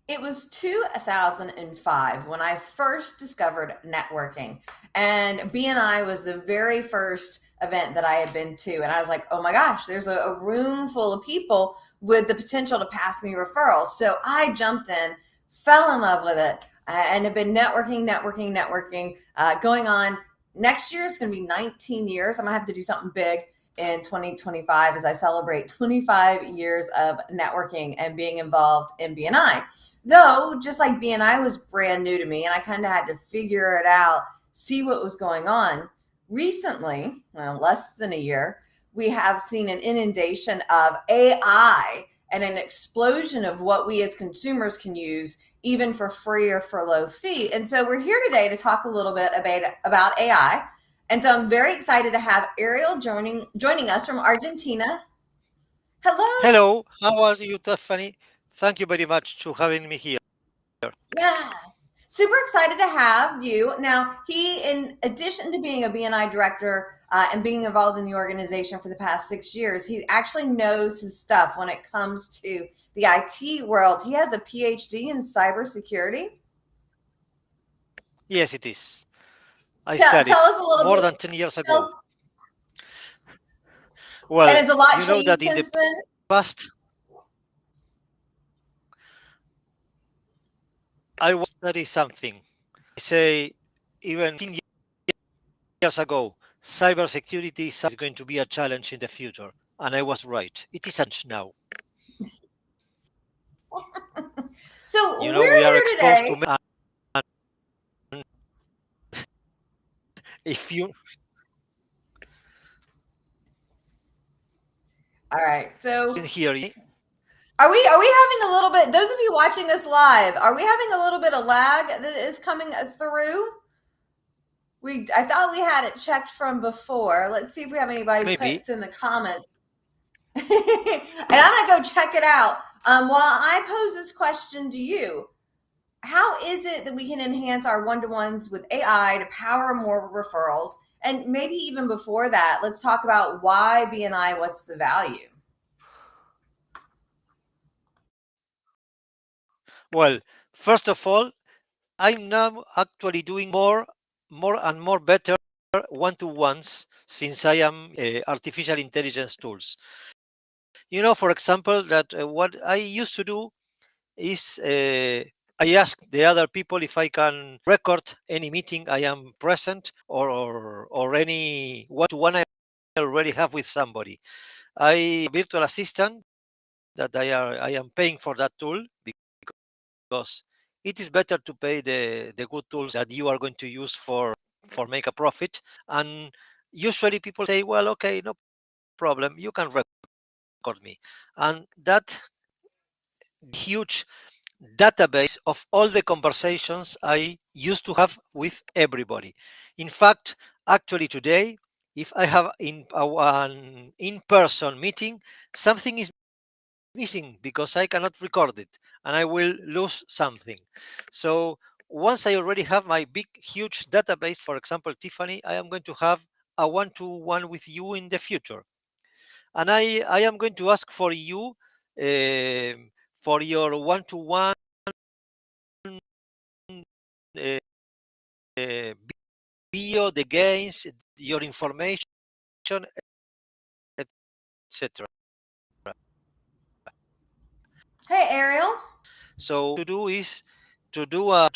It was 2005 when I first discovered networking. And BNI was the very first event that I had been to. And I was like, oh my gosh, there's a room full of people with the potential to pass me referrals. So I jumped in, fell in love with it, and have been networking, going on. Next year, it's going to be 19 years. I'm going to have to do something big in 2025 as I celebrate 25 years of networking and being involved in BNI. Though, just like BNI was brand new to me and I kind of had to figure it out, see what was going on. Recently, well, less than a year, we have seen an inundation of AI and an explosion of what we as consumers can use even for free or for low fee. And so we're here today to talk a little bit about AI. And so I'm very excited to have Ariel joining us from Argentina. Hello. Hello, how are you, Tiffany? Thank you very much for having me here. Yeah. Super excited to have you. Now, he, in addition to being a BNI director and being involved in the organization for the past 6 years, he actually knows his stuff when it comes to the IT world. He has a PhD in cybersecurity. Yes, it is. I Tell studied us a little more bit. than 10 years Tell ago. us, and Well, has a lot you know changed that in the since then? past, I was study something. I say, even 10 years ago, cybersecurity is going to be a challenge in the future. And I was right. It is a challenge now. So You know, we're we are here exposed today. to, and if you, All right. in So here, are we having a little bit, those of you watching this live, are we having a little bit of lag that is coming through? I thought we had it checked from before. Let's see if we have anybody maybe, puts in the comments. And I'm gonna go check it out. While I pose this question to you, how is it that we can enhance our one-to-ones with AI to power more referrals? And maybe even before that, let's talk about why BNI, what's the value? well, first of all, I'm now actually doing more and more better one-to-ones since I am artificial intelligence tools. You know, for example, that what I used to do is I ask the other people if I can record any meeting I am present or any one-to-one I already have with somebody. I virtual assistant that I am paying for that tool because it is better to pay the good tools that you are going to use for make a profit. And usually people say, well, okay, no problem, you can record me. And that huge database of all the conversations I used to have with everybody. In fact, actually today, if I have an in-person meeting, something is missing because I cannot record it and I will lose something. So once I already have my big, huge database, for example, Tiffany, I am going to have a one-to-one with you in the future. And I am going to ask for you for your one-to-one uh, uh, bio, the gains, your information, etc. Hey, Ariel. So to do is to do a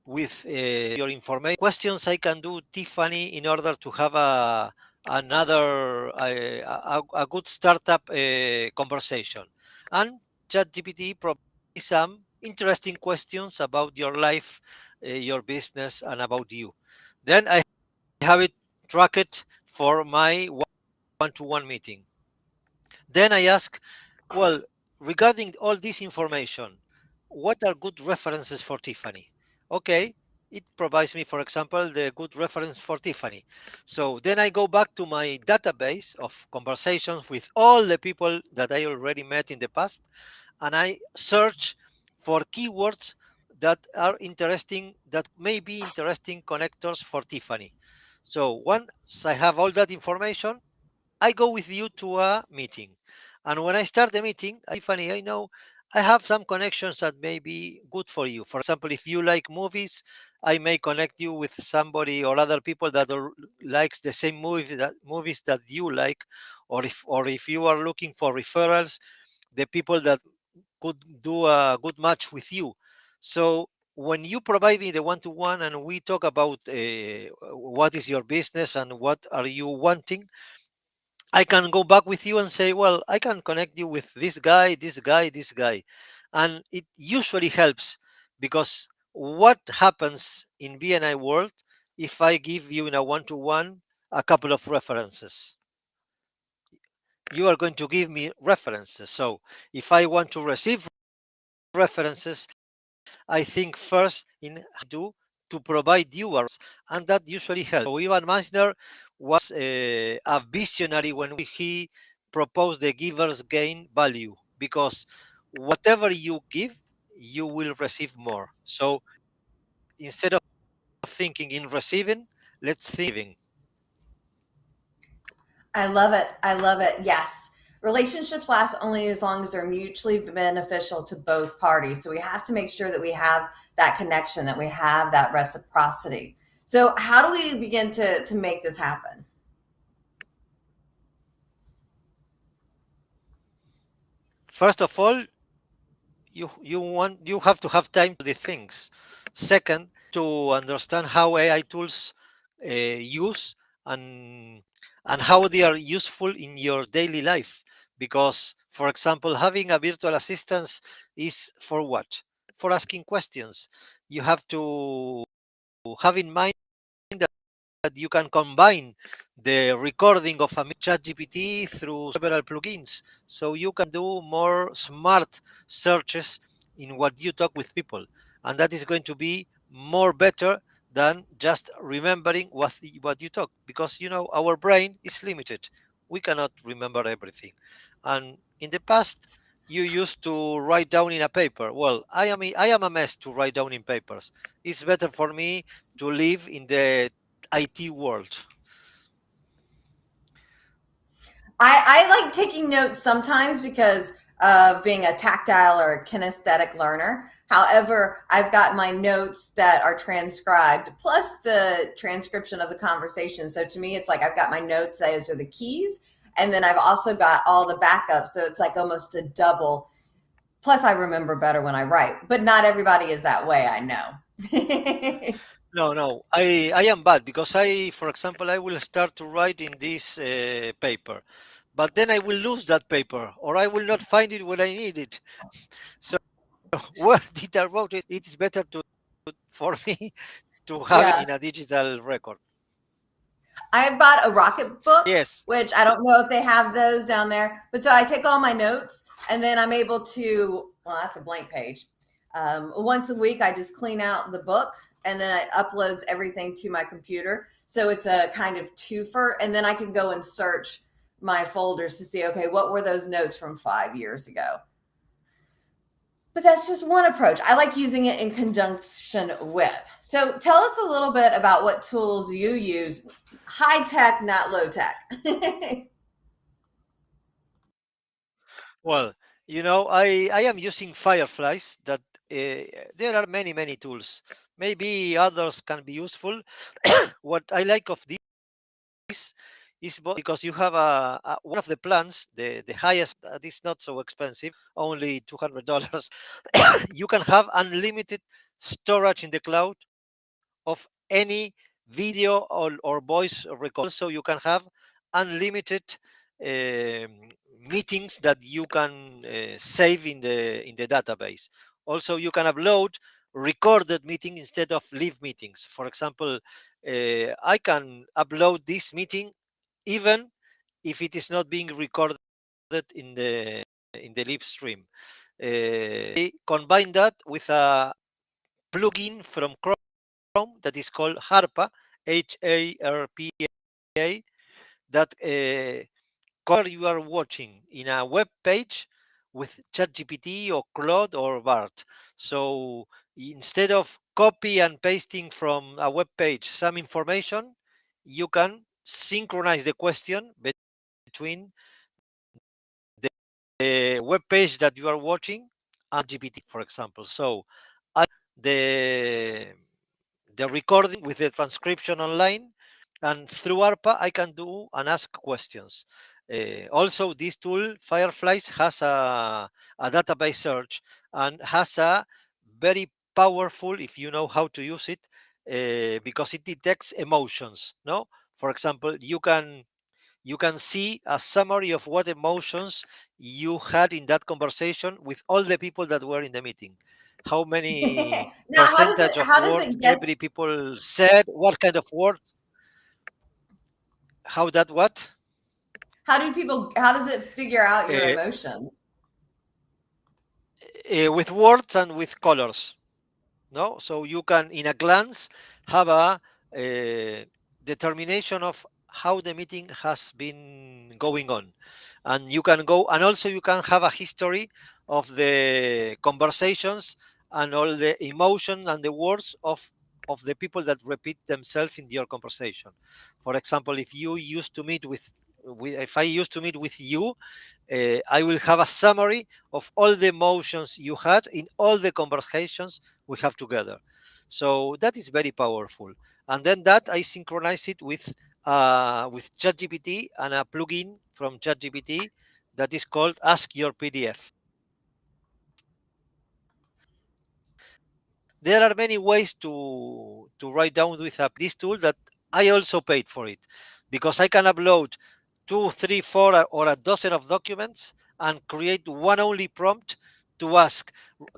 with your information questions I can do, Tiffany, in order to have another a good startup conversation. And ChatGPT provides some interesting questions about your life, your business, and about you. Then I have it tracked for my one-to-one meeting. Then I ask, well, regarding all this information, what are good references for Tiffany? Okay, it provides me, for example, the good reference for Tiffany. So then I go back to my database of conversations with all the people that I already met in the past, and I search for keywords that are interesting, that may be interesting connectors for Tiffany. So once I have all that information, I go with you to a meeting. And when I start the meeting, Tiffany, I know I have some connections that may be good for you. For example, if you like movies, I may connect you with somebody or other people that likes the same movies that you like, or if you are looking for referrals, the people that could do a good match with you. So when you provide me the one-to-one and we talk about what is your business and what are you wanting, I can go back with you and say, well, I can connect you with this guy, this guy, this guy. And it usually helps because what happens in BNI world if I give you in a one-to-one a couple of references? You are going to give me references. So if I want to receive references, I think first in do to provide you and that usually helps. So Ivan Meissner was a visionary when he proposed the givers gain value because whatever you give, you will receive more. So instead of thinking in receiving, let's think in giving. I love it. I love it. Yes. Relationships last only as long as they're mutually beneficial to both parties. So we have to make sure that we have that connection, that we have that reciprocity. So how do we begin to make this happen? First of all, you have to have time to the things. Second, to understand how AI tools use and how they are useful in your daily life. Because, for example, having a virtual assistant is for what? For asking questions. You have to have in mind that you can combine the recording of a ChatGPT through several plugins. So you can do more smart searches in what you talk with people. And that is going to be more better than just remembering what you talk. Because, our brain is limited. We cannot remember everything. And in the past, you used to write down in a paper. Well, I am a mess to write down in papers. It's better for me to live in the IT world. I like taking notes sometimes because of being a tactile or a kinesthetic learner. However, I've got my notes that are transcribed plus the transcription of the conversation. So to me, it's like I've got my notes, those are the keys. And then I've also got all the backup. So it's like almost a double. Plus, I remember better when I write, but not everybody is that way, I know. No, no, I am bad because for example, I will start to write in this paper, but then I will lose that paper or I will not find it when I need it. So where did I wrote it? It's better for me to have it Yeah. in a digital record. I bought a Rocket Book, Yes. which I don't know if they have those down there. But so I take all my notes and then I'm able to, well, that's a blank page. Once a week, I just clean out the book and then it uploads everything to my computer. So it's a kind of twofer. And then I can go and search my folders to see, okay, what were those notes from 5 years ago? But that's just one approach. I like using it in conjunction with. So tell us a little bit about what tools you use, high tech, not low tech. Well, I am using Fireflies that there are many, many tools. Maybe others can be useful. What I like of is because you have one of the plans, the highest that is not so expensive, only $200. You can have unlimited storage in the cloud of any video or voice record. So you can have unlimited meetings that you can save in the database. Also, you can upload recorded meeting instead of live meetings. For example, I can upload this meeting even if it is not being recorded in the live stream. I combine that with a plugin from Chrome that is called Harpa, HARPA, that cover you are watching in a web page with ChatGPT or Claude or BART. So instead of copy and pasting from a web page some information, you can synchronize the question between the web page that you are watching and GPT, for example. So I the the recording with the transcription online, and through ARPA I can do and ask questions. Also, this tool Fireflies has a database search and has a very powerful, if you know how to use it, because it detects emotions. No, for example, you can see a summary of what emotions you had in that conversation with all the people that were in the meeting. How many Now, percentage of how does words it every guess? people said, what kind of words, how that what? How does it figure out your Uh, emotions? with words and with colors. No, so you can in a glance have a, determination of how the meeting has been going on, and you can go, and also you can have a history of the conversations and all the emotion and the words of the people that repeat themselves in your conversation. For example, if you used to meet with if I used to meet with you, I will have a summary of all the emotions you had in all the conversations we have together. So that is very powerful. And then that I synchronize it with ChatGPT and a plugin from ChatGPT that is called Ask Your PDF. There are many ways to write down with this tool that I also paid for it, because I can upload two, three, four, or a dozen of documents and create one only prompt to ask,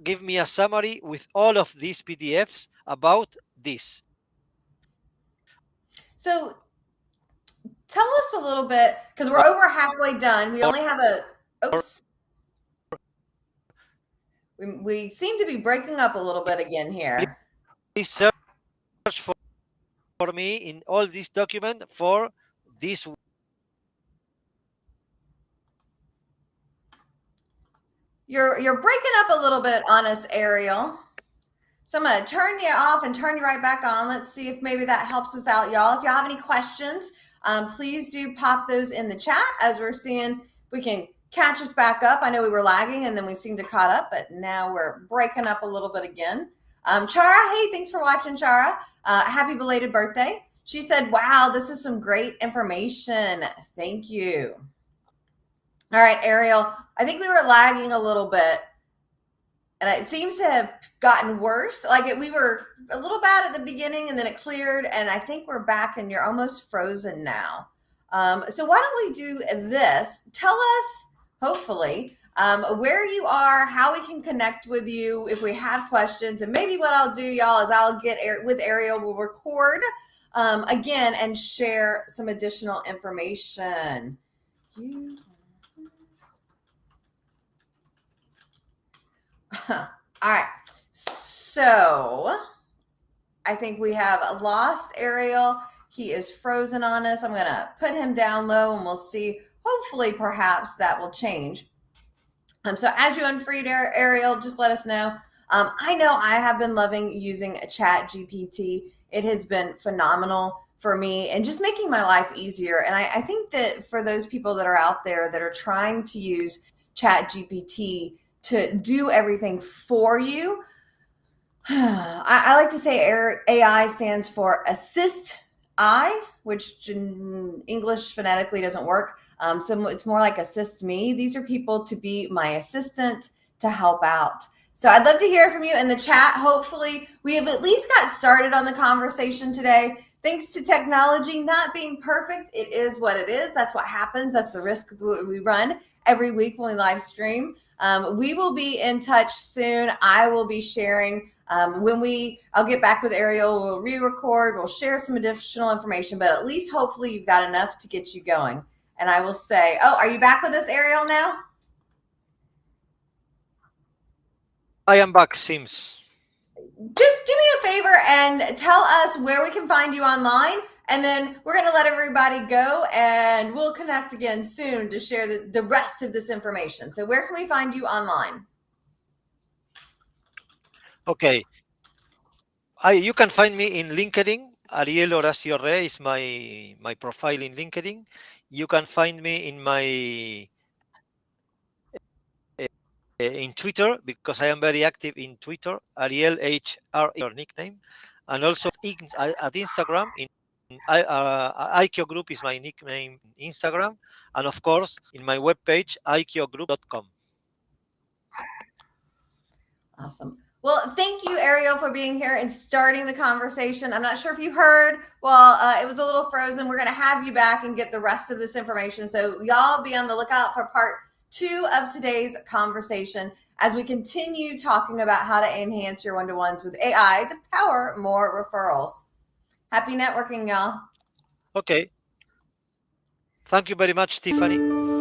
give me a summary with all of these PDFs about this. So tell us a little bit, because we're Or, over halfway done. We or only have a, oops, we seem to be breaking up a little bit again here. please search for me in all this document for this. You're breaking up a little bit on us, Ariel. So I'm going to turn you off and turn you right back on. Let's see if maybe that helps us out, y'all. If y'all have any questions, please do pop those in the chat as we're seeing if we can catch us back up. I know we were lagging and then we seemed to caught up, but now we're breaking up a little bit again. Chara, hey, thanks for watching, Chara. Happy belated birthday. She said, wow, this is some great information. Thank you. All right, Ariel, I think we were lagging a little bit, and it seems to have gotten worse. Like we were a little bad at the beginning, and then it cleared, and I think we're back, and you're almost frozen now. So why don't we do this? Tell us, hopefully, where you are, how we can connect with you if we have questions, and maybe what I'll do, y'all, is I'll get with Ariel. We'll record again and share some additional information. All right. So I think we have lost Ariel. He is frozen on us. I'm going to put him down low and we'll see. Hopefully, perhaps that will change. So as you unfreed Ariel, just let us know. I know I have been loving using Chat GPT. It has been phenomenal for me and just making my life easier. And I think that for those people that are out there that are trying to use Chat GPT to do everything for you, I like to say AI stands for assist I, which in English phonetically doesn't work. So it's more like assist me. These are people to be my assistant to help out. So I'd love to hear from you in the chat. Hopefully we have at least got started on the conversation today. Thanks to technology not being perfect, it is what it is. That's what happens. That's the risk we run every week when we live stream. We will be in touch soon. I will be sharing I'll get back with Ariel, we'll re-record, we'll share some additional information, but at least hopefully you've got enough to get you going. And I will say, oh, are you back with us, Ariel, now? I am back, Sims. Just do me a favor and tell us where we can find you online. And then we're going to let everybody go and we'll connect again soon to share the rest of this information. So where can we find you online? Okay. You can find me in LinkedIn. Ariel Horacio Re is my profile in LinkedIn. You can find me in my in Twitter, because I am very active in Twitter, Ariel HR your nickname, and also at Instagram. IKEO Group is my nickname in Instagram, and of course in my webpage ikeogroup.com. Awesome. Well, thank you, Ariel, for being here and starting the conversation. I'm not sure if you heard. Well, it was a little frozen. We're going to have you back and get the rest of this information. So y'all be on the lookout for part 2 of today's conversation as we continue talking about how to enhance your one-to-ones with AI to power more referrals. Happy networking, y'all. Okay. Thank you very much, Tiffanie.